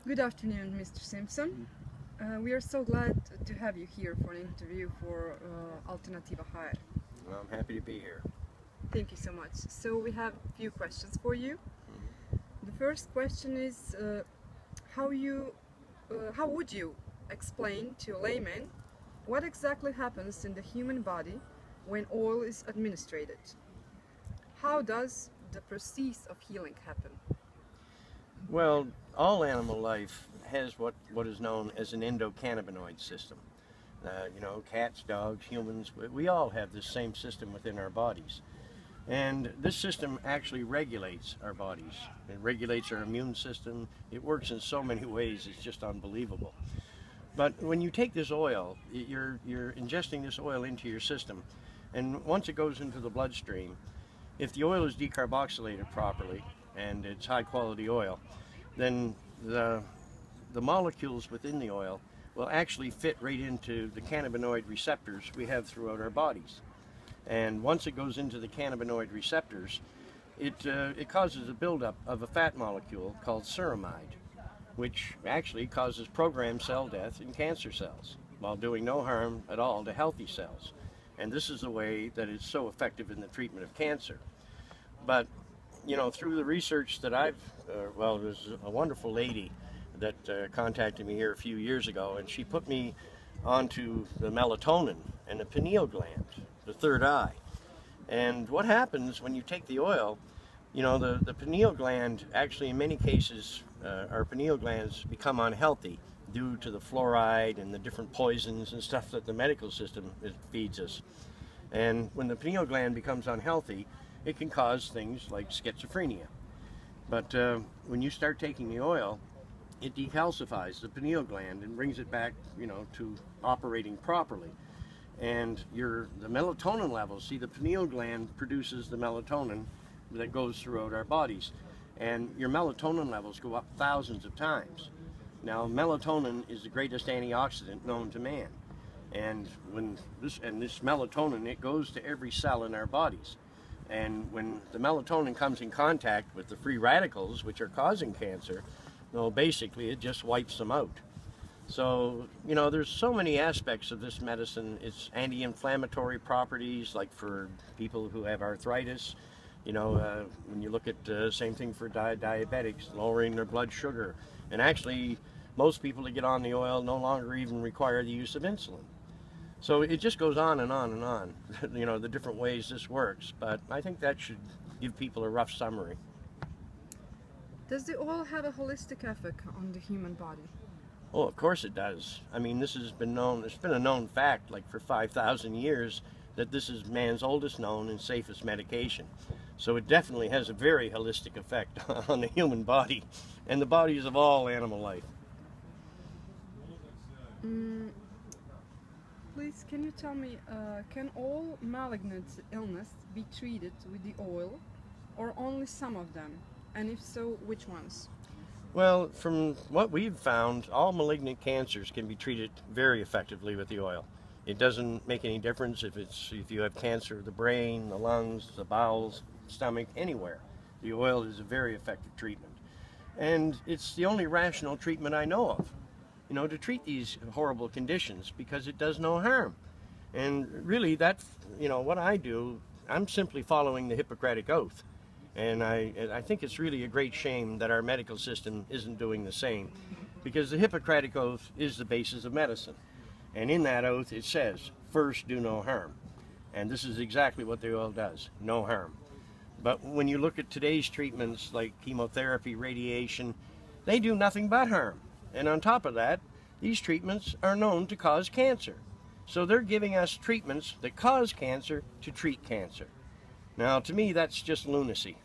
Good afternoon, Mr. Simpson. We are so glad to have you here for an interview for Alternativa Hair. Well, I'm happy to be here. Thank you so much. So we have a few questions for you. The first question is, how would you explain to a layman what exactly happens in the human body when oil is administered? How does the process of healing happen? Well, all animal life has what is known as an endocannabinoid system. Cats, dogs, humans, we all have this same system within our bodies. And this system actually regulates our bodies. It regulates our immune system. It works in so many ways, it's just unbelievable. But when you take this oil, you're ingesting this oil into your system. And once it goes into the bloodstream, if the oil is decarboxylated properly, and it's high quality oil, then the molecules within the oil will actually fit right into the cannabinoid receptors we have throughout our bodies. And once it goes into the cannabinoid receptors, it causes a buildup of a fat molecule called ceramide, which actually causes programmed cell death in cancer cells while doing no harm at all to healthy cells. And this is the way that it's so effective in the treatment of cancer. But through the research that there's a wonderful lady that contacted me here a few years ago, and she put me onto the melatonin and the pineal gland, the third eye. And what happens when you take the oil, the pineal gland, actually in many cases, our pineal glands become unhealthy due to the fluoride and the different poisons and stuff that the medical system feeds us. And when the pineal gland becomes unhealthy, it can cause things like schizophrenia. But when you start taking the oil, it decalcifies the pineal gland and brings it back, to operating properly. And the melatonin levels, see, the pineal gland produces the melatonin that goes throughout our bodies. And your melatonin levels go up thousands of times. Now, melatonin is the greatest antioxidant known to man. And this melatonin, it goes to every cell in our bodies. And when the melatonin comes in contact with the free radicals, which are causing cancer, basically it just wipes them out. So, there's so many aspects of this medicine. It's anti-inflammatory properties, like for people who have arthritis. When you look at same thing for diabetics, lowering their blood sugar. And actually, most people that get on the oil no longer even require the use of insulin. So it just goes on and on and on, the different ways this works. But I think that should give people a rough summary. Does the oil have a holistic effect on the human body? Oh, of course it does. I mean, this has been known, it's been a known fact, like for 5,000 years, that this is man's oldest known and safest medication. So it definitely has a very holistic effect on the human body and the bodies of all animal life. Please, can you tell me, can all malignant illness be treated with the oil, or only some of them? And if so, which ones? Well, from what we've found, all malignant cancers can be treated very effectively with the oil. It doesn't make any difference if you have cancer of the brain, the lungs, the bowels, stomach, anywhere. The oil is a very effective treatment. And it's the only rational treatment I know of, to treat these horrible conditions, because it does no harm. And really, what I do, I'm simply following the Hippocratic Oath. And I think it's really a great shame that our medical system isn't doing the same, because the Hippocratic Oath is the basis of medicine. And in that oath it says, first do no harm. And this is exactly what the oil does, no harm. But when you look at today's treatments like chemotherapy, radiation, they do nothing but harm. And on top of that, these treatments are known to cause cancer. So they're giving us treatments that cause cancer to treat cancer. Now, to me, that's just lunacy.